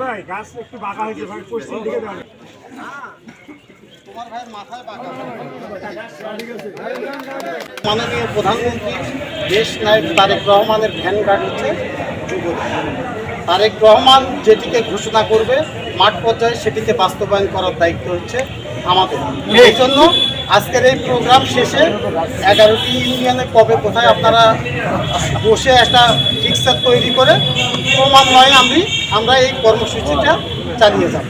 ভাই গাছ একটু বাঁকা হয়েছে ভাই, পশ্চিম দিকে যাবে। মাননীয় প্রধানমন্ত্রী দেশ নায়ক তারেক রহমানের ভ্যানগার্ড হচ্ছে যুবদল। তারেক রহমান যেটিকে ঘোষণা করবে মাঠ পর্যায়ে সেটিকে বাস্তবায়ন করার দায়িত্ব হচ্ছে আমাদের। এই জন্য আজকের এই প্রোগ্রাম শেষে 11টি ইউনিয়নে কবে কোথায় আপনারা বসে একটা ফিক্সার তৈরি করে ক্রমান্বয়ে আমরা এই কর্মসূচিটা চালিয়ে যাব।